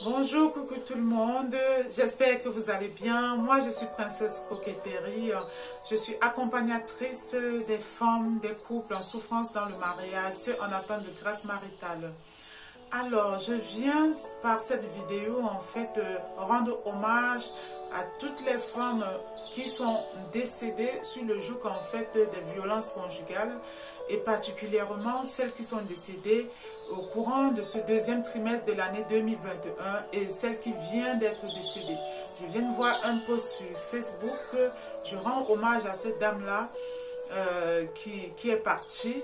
Bonjour, coucou tout le monde, j'espère que vous allez bien. Moi je suis Princesse Coquetterie, je suis accompagnatrice des femmes, des couples en souffrance dans le mariage, ceux en attente de grâce maritale. Alors je viens par cette vidéo en fait rendre hommage à toutes les femmes qui sont décédées sur le joug en fait des violences conjugales et particulièrement celles qui sont décédées au courant de ce deuxième trimestre de l'année 2021 et celle qui vient d'être décédée. Je viens de voir un post sur Facebook, je rends hommage à cette dame-là qui est partie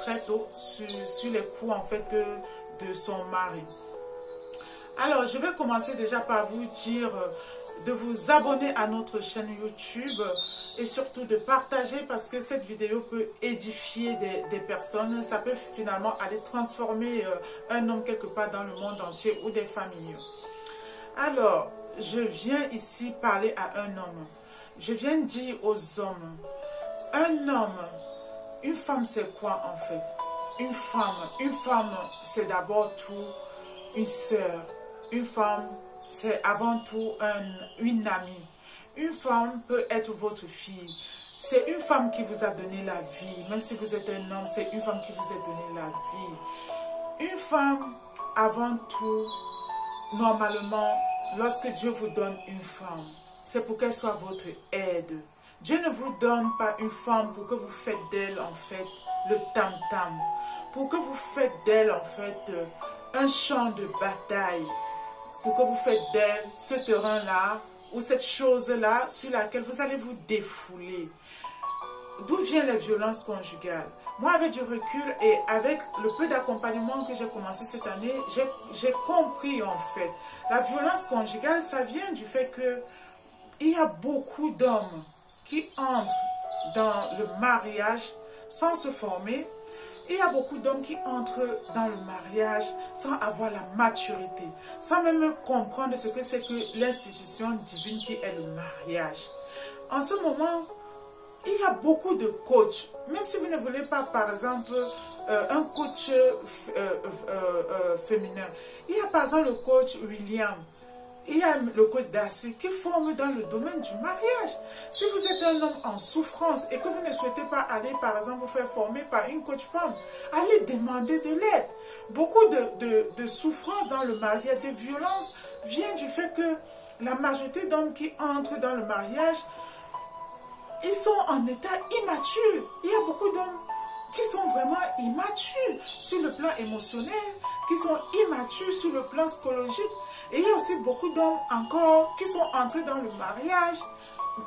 très tôt sur les coups en fait de son mari. Alors je vais commencer déjà par vous dire de vous abonner à notre chaîne YouTube et surtout de partager parce que cette vidéo peut édifier des personnes. Ça peut finalement aller transformer un homme quelque part dans le monde entier ou des familles. Alors, je viens ici parler à un homme. Je viens dire aux hommes, un homme, une femme c'est quoi en fait? Une femme c'est d'abord tout une sœur. Une femme c'est avant tout une amie. Une femme peut être votre fille. C'est une femme qui vous a donné la vie. Même si vous êtes un homme, c'est une femme qui vous a donné la vie. Une femme, avant tout, normalement, lorsque Dieu vous donne une femme, c'est pour qu'elle soit votre aide. Dieu ne vous donne pas une femme pour que vous faites d'elle, en fait, le tam-tam. Pour que vous faites d'elle, en fait, un champ de bataille. Pour que vous faites d'elle ce terrain-là ou cette chose-là sur laquelle vous allez vous défouler. D'où viennent les violences conjugales? Moi, avec du recul et avec le peu d'accompagnement que j'ai commencé cette année, j'ai compris en fait. La violence conjugale, ça vient du fait que il y a beaucoup d'hommes qui entrent dans le mariage sans se former. Il y a beaucoup d'hommes qui entrent dans le mariage sans avoir la maturité, sans même comprendre ce que c'est que l'institution divine qui est le mariage. En ce moment, il y a beaucoup de coachs. Même si vous ne voulez pas, par exemple, un coach féminin, il y a par exemple le coach William. Il y a le coach Darcy qui forme dans le domaine du mariage. Si vous êtes un homme en souffrance et que vous ne souhaitez pas aller, par exemple, vous faire former par une coach femme, allez demander de l'aide. Beaucoup de souffrance dans le mariage, de violence, vient du fait que la majorité d'hommes qui entrent dans le mariage, ils sont en état immature. Il y a beaucoup d'hommes qui sont vraiment immatures sur le plan émotionnel, qui sont immatures sur le plan psychologique. Et il y a aussi beaucoup d'hommes encore qui sont entrés dans le mariage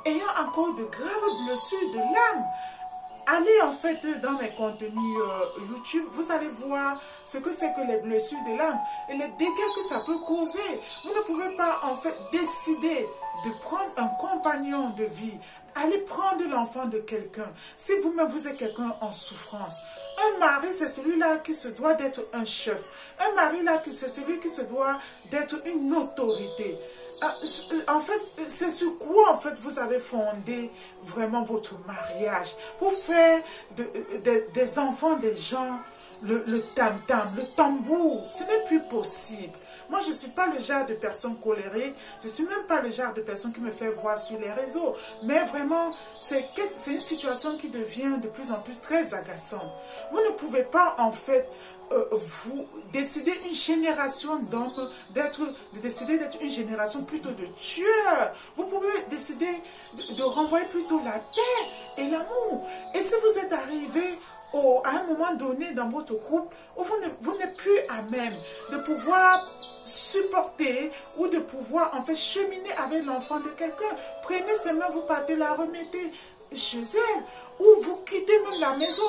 ayant encore de graves blessures de l'âme. Allez en fait dans mes contenus YouTube, vous allez voir ce que c'est que les blessures de l'âme et les dégâts que ça peut causer. Vous ne pouvez pas en fait décider de prendre un compagnon de vie. Allez prendre l'enfant de quelqu'un. Si vous-même vous êtes quelqu'un en souffrance, un mari c'est celui-là qui se doit d'être un chef. Un mari là c'est celui qui se doit d'être une autorité. En fait, c'est sur quoi en fait vous avez fondé vraiment votre mariage pour faire des enfants des gens le tam-tam, le tambour. Ce n'est plus possible. Moi, je ne suis pas le genre de personne colérique. Je ne suis même pas le genre de personne qui me fait voir sur les réseaux. Mais vraiment, c'est une situation qui devient de plus en plus très agaçante. Vous ne pouvez pas, en fait, vous décider une génération d'hommes, décider d'être une génération plutôt de tueurs. Vous pouvez décider de renvoyer plutôt la paix et l'amour. Et si vous êtes arrivé à un moment donné dans votre couple où vous n'êtes plus à même de pouvoir supporter ou de pouvoir en fait cheminer avec l'enfant de quelqu'un, prenez ses mains, vous partez, la remettez chez elle, ou vous quittez même la maison,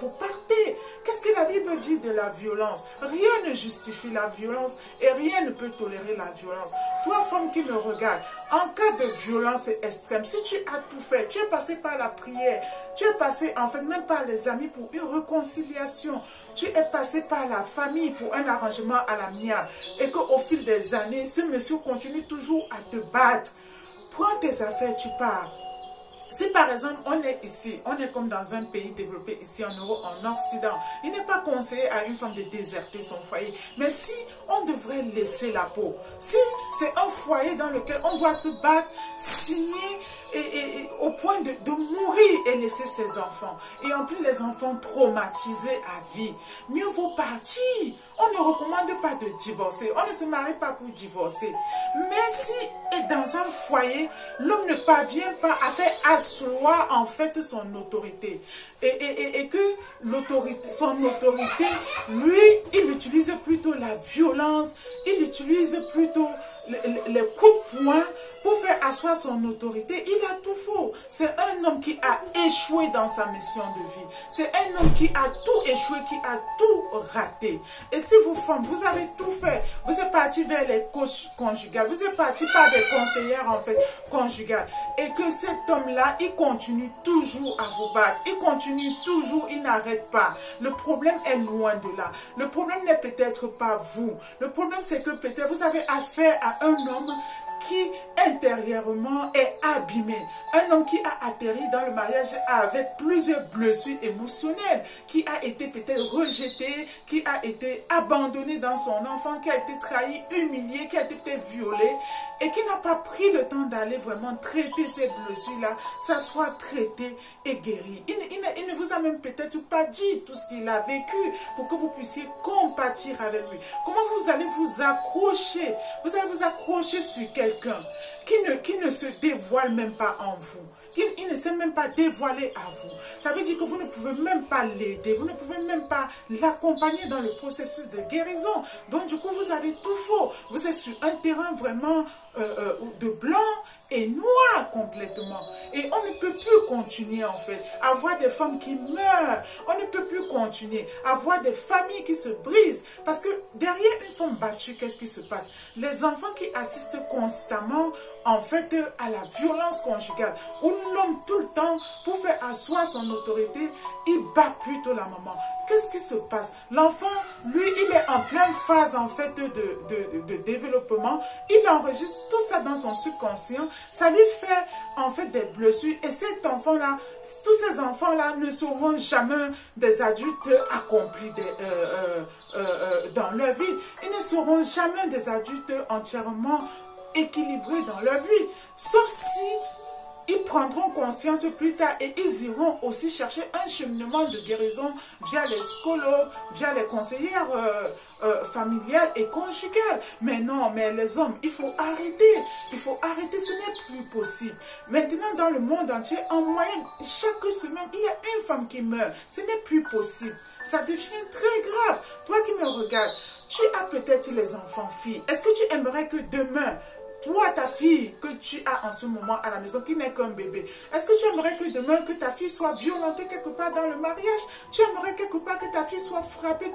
vous partez. Qu'est-ce que la Bible dit de la violence? Rien ne justifie la violence et rien ne peut tolérer la violence. Toi, femme qui me regarde, en cas de violence extrême, si tu as tout fait, tu es passé par la prière, tu es passé en fait même par les amis pour une réconciliation, tu es passé par la famille pour un arrangement à l'amiable et qu'au fil des années, ce monsieur continue toujours à te battre, prends tes affaires, tu pars. Si par exemple on est ici, on est comme dans un pays développé ici en Europe, en Occident, il n'est pas conseillé à une femme de déserter son foyer. Mais si on devrait laisser la peau, si c'est un foyer dans lequel on doit se battre, signer et au point de mourir et laisser ses enfants, et en plus les enfants traumatisés à vie, mieux vaut partir. On ne recommande pas de divorcer, on ne se marie pas pour divorcer. Mais si est dans un foyer, l'homme ne parvient pas à faire asseoir en fait son autorité. Et que son autorité, lui, il utilise plutôt la violence, il utilise plutôt les coups de poing pour faire asseoir son autorité. Il a tout faux. C'est un homme qui a échoué dans sa mission de vie. C'est un homme qui a tout échoué, qui a tout raté. Et si vous, femmes, vous avez tout fait, vous êtes parti vers les coachs conjugales, vous êtes parti par des conseillères en fait conjugales, et que cet homme-là, il continue toujours à vous battre, il continue toujours, il n'arrête pas. Le problème est loin de là. Le problème n'est peut-être pas vous. Le problème, c'est que peut-être vous avez affaire à un homme qui intérieurement est abîmé. Un homme qui a atterri dans le mariage avec plusieurs blessures émotionnelles, qui a été peut-être rejeté, qui a été abandonné dans son enfant, qui a été trahi, humilié, qui a été peut-être violé et qui n'a pas pris le temps d'aller vraiment traiter ces blessures-là, ça soit traité et guéri. Il ne vous a même peut-être pas dit tout ce qu'il a vécu pour que vous puissiez compatir avec lui. Comment vous allez vous accrocher? Vous allez vous accrocher sur quelqu'un qui ne se dévoile même pas en vous. Il ne s'est même pas dévoilé à vous. Ça veut dire que vous ne pouvez même pas l'aider. Vous ne pouvez même pas l'accompagner dans le processus de guérison. Donc du coup, vous avez tout faux. Vous êtes sur un terrain vraiment de blanc et noir complètement. Et on ne peut plus continuer en fait à voir des femmes qui meurent. On ne peut plus continuer à voir des familles qui se brisent. Parce que derrière une femme battue, qu'est-ce qui se passe? Les enfants qui assistent constamment en fait à la violence conjugale, où l'homme tout le temps, pour faire asseoir son autorité, il bat plutôt la maman. Qu'est-ce qui se passe? L'enfant, lui, il est en pleine phase en fait de développement. Il enregistre tout ça dans son subconscient. Ça lui fait en fait des blessures. Et cet enfant-là, tous ces enfants-là ne seront jamais des adultes accomplis dans leur vie. Ils ne seront jamais des adultes entièrement équilibrés dans leur vie. Sauf si ils prendront conscience plus tard et ils iront aussi chercher un cheminement de guérison via les psychologues, via les conseillères familiales et conjugales. Mais non, mais les hommes, il faut arrêter. Il faut arrêter, ce n'est plus possible. Maintenant, dans le monde entier, en moyenne, chaque semaine, il y a une femme qui meurt. Ce n'est plus possible. Ça devient très grave. Toi qui me regardes, tu as peut-être les enfants filles. Est-ce que tu aimerais que demain, toi, ta fille que tu as en ce moment à la maison, qui n'est qu'un bébé, est-ce que tu aimerais que demain, que ta fille soit violentée quelque part dans le mariage? Tu aimerais quelque part que ta fille soit frappée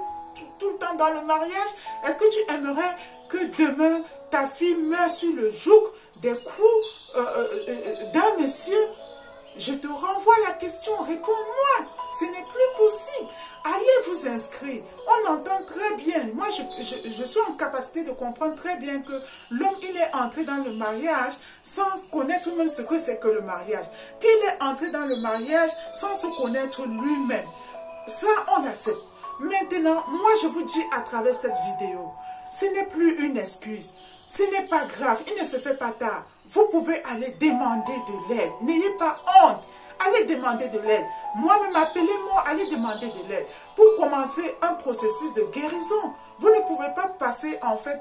tout le temps dans le mariage? Est-ce que tu aimerais que demain, ta fille meure sur le joug des coups d'un monsieur? Je te renvoie la question, réponds-moi. Ce n'est plus possible. Allez vous inscrire. On entend très bien. Moi, je suis en capacité de comprendre très bien que l'homme, il est entré dans le mariage sans connaître même ce que c'est que le mariage. Qu'il est entré dans le mariage sans se connaître lui-même. Ça, on accepte. Maintenant, moi, je vous dis à travers cette vidéo, ce n'est plus une excuse. Ce n'est pas grave. Il ne se fait pas tard. Vous pouvez aller demander de l'aide. N'ayez pas honte. Allez demander de l'aide. Moi-même, appelez-moi, allez demander de l'aide. Pour commencer un processus de guérison. Vous ne pouvez pas passer en fait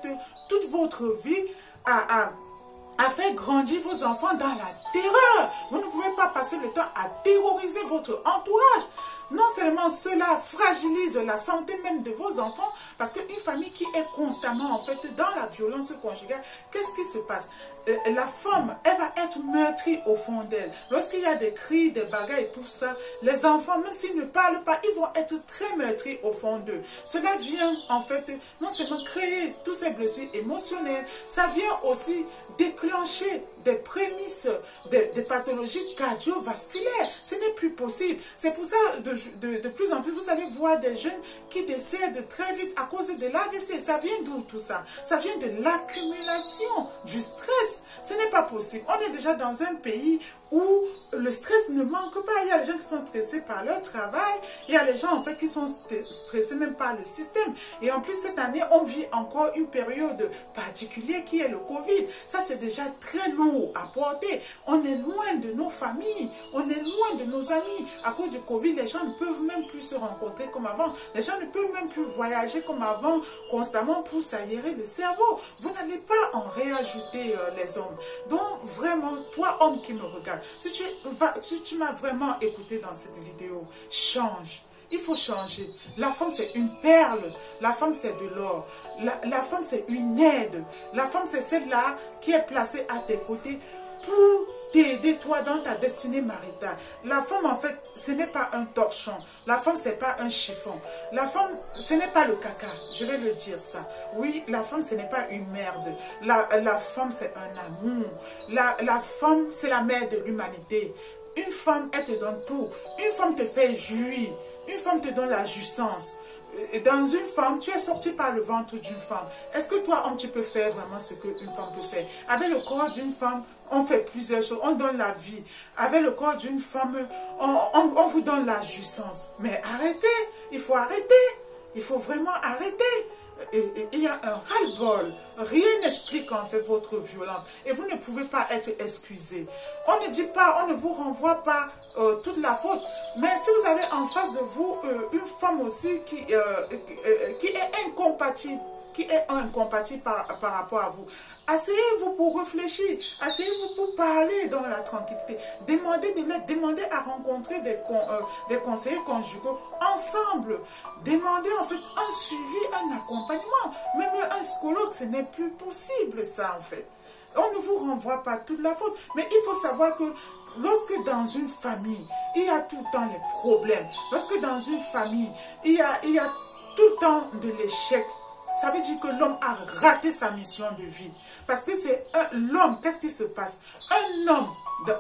toute votre vie à faire grandir vos enfants dans la terreur. Vous ne pouvez pas passer le temps à terroriser votre entourage. Non seulement cela fragilise la santé même de vos enfants, parce qu'une famille qui est constamment en fait dans la violence conjugale, qu'est-ce qui se passe? La femme, elle va être meurtrie au fond d'elle. Lorsqu'il y a des cris, des bagarres et tout ça, les enfants, même s'ils ne parlent pas, ils vont être très meurtris au fond d'eux. Cela vient en fait non seulement créer toutes ces blessures émotionnelles, ça vient aussi déclencher des prémices de pathologies cardiovasculaires. Ce n'est plus possible. C'est pour ça, de plus en plus, vous allez voir des jeunes qui décèdent très vite à cause de l'AVC. Ça vient d'où tout ça? Ça vient de l'accumulation du stress. Ce n'est pas possible. On est déjà dans un pays où le stress ne manque pas. Il y a des gens qui sont stressés par leur travail, il y a des gens en fait qui sont stressés même par le système. Et en plus cette année, on vit encore une période particulière qui est le Covid. Ça c'est déjà très lourd à porter. On est loin de nos familles, on est loin de nos amis. À cause du Covid, les gens ne peuvent même plus se rencontrer comme avant. Les gens ne peuvent même plus voyager comme avant, constamment pour s'aérer le cerveau. Vous n'allez pas en réajouter les hommes. Donc vraiment, toi homme qui me regarde, si tu m'as vraiment écouté dans cette vidéo, change. Il faut changer. La femme, c'est une perle. La femme, c'est de l'or. La femme, c'est une aide. La femme, c'est celle-là qui est placée à tes côtés pour t'aider toi dans ta destinée maritale. La femme, en fait, ce n'est pas un torchon. La femme, ce n'est pas un chiffon. La femme, ce n'est pas le caca. Je vais le dire ça. Oui, la femme, ce n'est pas une merde. La femme, c'est un amour. La femme, c'est la mère de l'humanité. Une femme, elle te donne tout. Une femme te fait jouir. Une femme te donne la jouissance. Dans une femme, tu es sorti par le ventre d'une femme. Est-ce que toi, homme, tu peux faire vraiment ce qu'une femme peut faire? Avec le corps d'une femme, on fait plusieurs choses. On donne la vie. Avec le corps d'une femme, on vous donne la jouissance. Mais arrêtez. Il faut arrêter. Il faut vraiment arrêter. Il y a un ras-le-bol. Rien n'explique en fait votre violence. Et vous ne pouvez pas être excusé. On ne dit pas, on ne vous renvoie pas toute la faute. Mais si vous avez en face de vous une femme aussi qui est incompatible, par rapport à vous, asseyez-vous pour réfléchir, asseyez-vous pour parler dans la tranquillité, demandez de l'aide, demandez à rencontrer des conseillers conjugaux ensemble, demandez en fait un suivi, un accompagnement, même un psychologue, ce n'est plus possible ça en fait. On ne vous renvoie pas toute la faute, mais il faut savoir que lorsque dans une famille, il y a tout le temps les problèmes, lorsque dans une famille, il y a tout le temps de l'échec, ça veut dire que l'homme a raté sa mission de vie. Parce que c'est l'homme, qu'est-ce qui se passe? Un homme,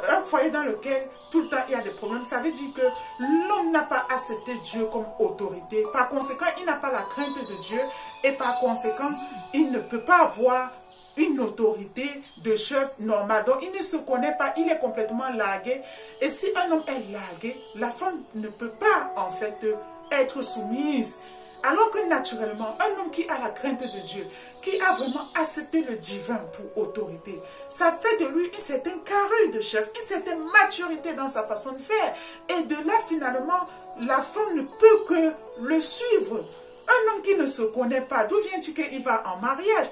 un foyer dans lequel tout le temps il y a des problèmes, ça veut dire que l'homme n'a pas accepté Dieu comme autorité. Par conséquent, il n'a pas la crainte de Dieu et par conséquent, il ne peut pas avoir une autorité de chef normal. Donc, il ne se connaît pas, il est complètement largué. Et si un homme est largué, la femme ne peut pas en fait être soumise. Alors que naturellement, un homme qui a la crainte de Dieu, qui a vraiment accepté le divin pour autorité, ça fait de lui une certaine carrure de chef, une certaine maturité dans sa façon de faire. Et de là, finalement, la femme ne peut que le suivre. Un homme qui ne se connaît pas, d'où vient-il qu'il va en mariage?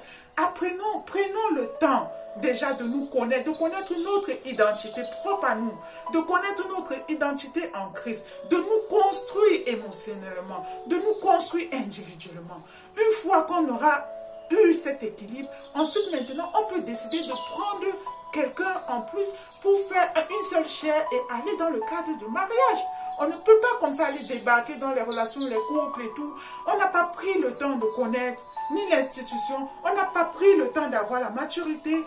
Prenons le temps déjà de nous connaître, de connaître notre identité propre à nous, de connaître notre identité en Christ, de nous construire émotionnellement, de nous construire individuellement. Une fois qu'on aura eu cet équilibre, ensuite maintenant on peut décider de prendre quelqu'un en plus pour faire une seule chair et aller dans le cadre du mariage. On ne peut pas comme ça aller débarquer dans les relations, les couples et tout. On n'a pas pris le temps de connaître ni l'institution, on n'a pas pris le temps d'avoir la maturité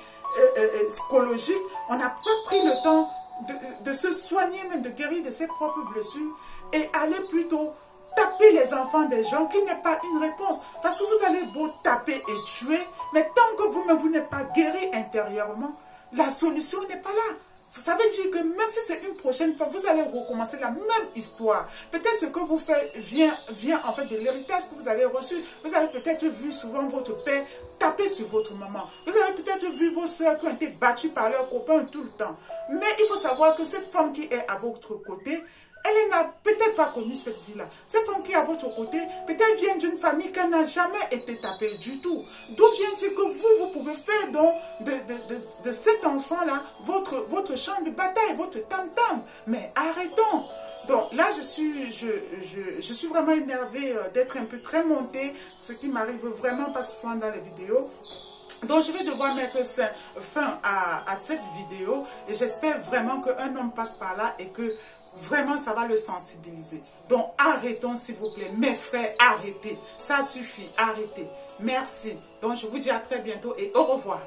psychologique, on n'a pas pris le temps de se soigner, même de guérir de ses propres blessures et aller plutôt taper les enfants des gens qui n'est pas une réponse. Parce que vous allez beau taper et tuer, mais tant que vous-même vous n'êtes pas guéri intérieurement, la solution n'est pas là. Ça veut dire que même si c'est une prochaine fois, vous allez recommencer la même histoire. Peut-être ce que vous faites vient en fait de l'héritage que vous avez reçu. Vous avez peut-être vu souvent votre père taper sur votre maman. Vous avez peut-être vu vos soeurs qui ont été battues par leurs copains tout le temps. Mais il faut savoir que cette femme qui est à votre côté, elle n'a peut-être pas connu cette vie-là. Cette femme qui est à votre côté, peut-être vient d'une famille qui n'a jamais été tapée du tout. D'où vient-il que vous pouvez faire donc de cet enfant-là votre champ de bataille, votre tam-tam? Mais arrêtons. Donc là, je suis vraiment énervée d'être un peu très montée, ce qui m'arrive vraiment pas souvent dans les vidéos. Donc je vais devoir mettre fin à cette vidéo et j'espère vraiment qu'un homme passe par là et que vraiment ça va le sensibiliser. Donc arrêtons s'il vous plaît, mes frères, arrêtez, ça suffit, arrêtez. Merci. Donc je vous dis à très bientôt et au revoir.